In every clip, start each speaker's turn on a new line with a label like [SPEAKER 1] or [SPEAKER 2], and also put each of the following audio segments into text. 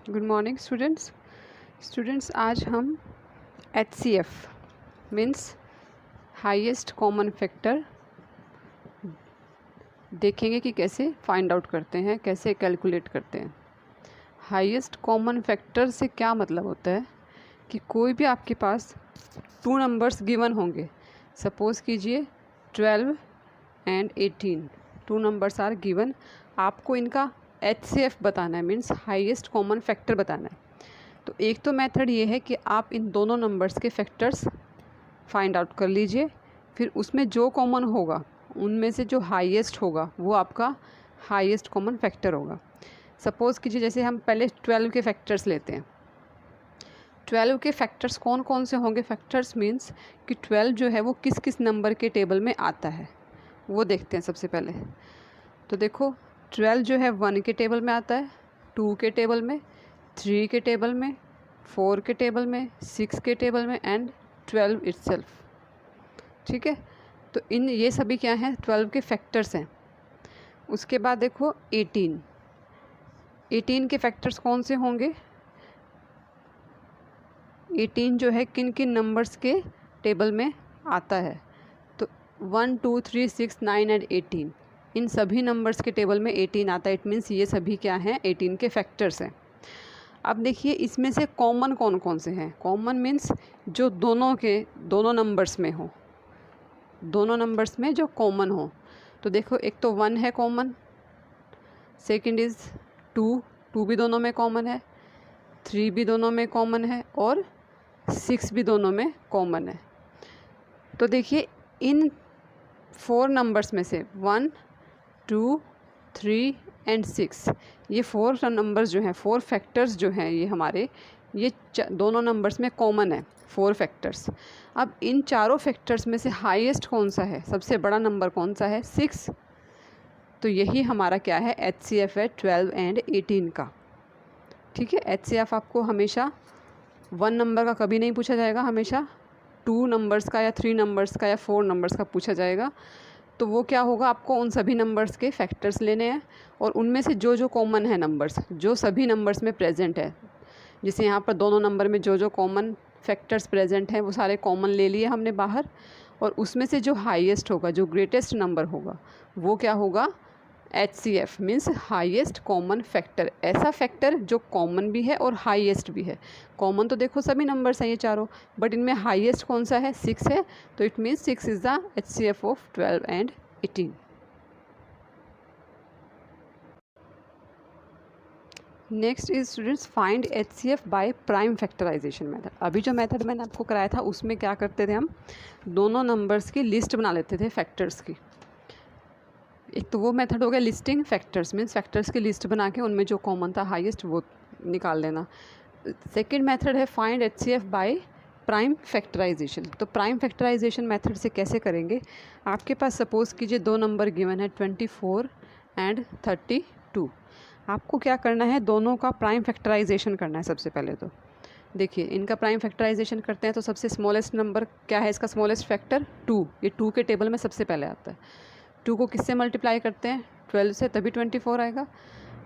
[SPEAKER 1] Good morning students आज हम HCF means highest common factor देखेंगे कि कैसे फाइंड आउट करते हैं, कैसे कैलकुलेट करते हैं। हाईएस्ट कॉमन फैक्टर से क्या मतलब होता है कि कोई भी आपके पास टू नंबर्स गिवन होंगे, सपोज़ कीजिए 12 and 18, two numbers are given. आपको इनका HCF बताना है, मीन्स हाईएस्ट कॉमन फैक्टर बताना है। तो एक तो मेथड ये है कि आप इन दोनों नंबर्स के फैक्टर्स फाइंड आउट कर लीजिए, फिर उसमें जो कॉमन होगा उनमें से जो हाईएस्ट होगा वो आपका हाईएस्ट कॉमन फैक्टर होगा। सपोज़ कीजिए जैसे हम पहले 12 के फैक्टर्स लेते हैं। 12 के फैक्टर्स कौन कौन से होंगे? फैक्टर्स मीन्स कि 12 जो है वो किस किस नंबर के टेबल में आता है वो देखते हैं सबसे पहले। तो देखो 12 जो है 1 के टेबल में आता है, 2 के टेबल में, 3 के टेबल में, 4 के टेबल में, 6 के टेबल में एंड 12 इटसेल्फ। ठीक है, तो इन ये सभी क्या हैं? 12 के फैक्टर्स हैं। उसके बाद देखो 18 के फैक्टर्स कौन से होंगे? 18 जो है किन किन नंबर्स के टेबल में आता है? तो 1 2 3 6 9 एंड 18, इन सभी नंबर्स के टेबल में 18 आता है। इट मीन्स ये सभी क्या हैं? 18 के फैक्टर्स हैं। अब देखिए इसमें से कॉमन कौन कौन से हैं? कॉमन मीन्स जो दोनों नंबर्स में हो, दोनों नंबर्स में जो कॉमन हो। तो देखो एक तो 1 है कॉमन, सेकंड इज़ 2 भी दोनों में कॉमन है, 3 भी दोनों में कॉमन है और 6 भी दोनों में कॉमन है। तो देखिए इन 4 नंबर्स में से 1 2 3 एंड 6, ये 4 नंबर्स जो हैं, 4 फैक्टर्स जो हैं, ये हमारे ये दोनों नंबर्स में कॉमन है 4 फैक्टर्स। अब इन चारों फैक्टर्स में से हाईएस्ट कौन सा है? सबसे बड़ा नंबर कौन सा है? 6। तो यही हमारा क्या है? HCF है 12 एंड 18 का। ठीक है, HCF आपको हमेशा 1 नंबर का कभी नहीं पूछा जाएगा, हमेशा 2 नंबर्स का या 3 नंबर्स का या 4 नंबर्स का पूछा जाएगा। तो वो क्या होगा? आपको उन सभी नंबर्स के फैक्टर्स लेने हैं और उनमें से जो जो कॉमन है नंबर्स, जो सभी नंबर्स में प्रेजेंट है, जैसे यहाँ पर दोनों नंबर में जो जो कॉमन फैक्टर्स प्रेजेंट हैं वो सारे कॉमन ले लिए हमने बाहर, और उसमें से जो हाईएस्ट होगा, जो ग्रेटेस्ट नंबर होगा, वो क्या होगा? HCF means highest common factor. ऐसा फैक्टर जो कॉमन भी है और हाईएस्ट भी है। कॉमन तो देखो सभी नंबर्स हैं ये चारों, बट इनमें हाईएस्ट कौन सा है? 6 है। तो it means 6 is the HCF of 12 and 18। Next is students find HCF by prime factorisation method. अभी जो मेथड मैंने आपको कराया था उसमें क्या करते थे हम? दोनों नंबर्स की लिस्ट बना लेते थे फैक्टर्स की। एक तो वो मेथड हो गया लिस्टिंग फैक्टर्स, मीन्स फैक्टर्स की लिस्ट बना के उनमें जो कॉमन था हाईएस्ट वो निकाल लेना। सेकेंड मेथड है find HCF by prime factorisation. तो प्राइम फैक्टराइजेशन मेथड से कैसे करेंगे? आपके पास सपोज़ कीजिए दो नंबर गिवन है 24 एंड 32। आपको क्या करना है? दोनों का प्राइम फैक्टराइजेशन करना है सबसे पहले। तो देखिए इनका प्राइम फैक्टराइजेशन करते हैं तो सबसे स्मॉलेस्ट नंबर क्या है इसका? Smallest factor 2। ये 2 के टेबल में सबसे पहले आता है। 2 को किससे मल्टीप्लाई करते हैं? 12 से, तभी 24 आएगा।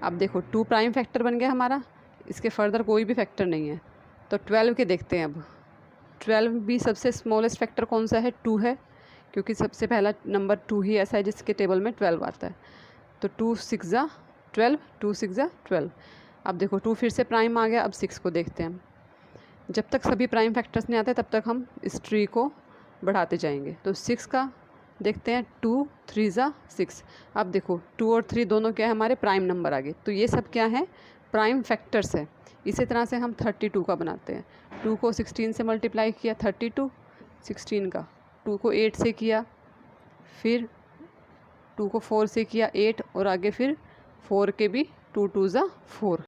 [SPEAKER 1] अब देखो 2 प्राइम फैक्टर बन गया हमारा, इसके फर्दर कोई भी फैक्टर नहीं है। तो 12 के देखते हैं अब। 12 भी सबसे स्मॉलेस्ट फैक्टर कौन सा है? 2 है, क्योंकि सबसे पहला नंबर 2 ही ऐसा है जिसके टेबल में 12 आता है। तो 2 6 ज़ा 12, 2 6 ज़ा 12। अब देखो 2 फिर से प्राइम आ गया। अब 6 को देखते हैं हम। जब तक सभी प्राइम फैक्टर्स नहीं आते तब तक हम इस ट्री को बढ़ाते जाएंगे। तो 6 का देखते हैं, 2 3 ज़ा 6। अब देखो 2 और 3 दोनों क्या है? हमारे प्राइम नंबर आ गए। तो ये सब क्या है? प्राइम फैक्टर्स है। इसी तरह से हम 32 का बनाते हैं। 2 को 16 से मल्टीप्लाई किया 32, 16 का। 2 को 8 से किया, फिर 2 को 4 से किया 8, और आगे फिर 4 के भी 2 2 ज़ा 4।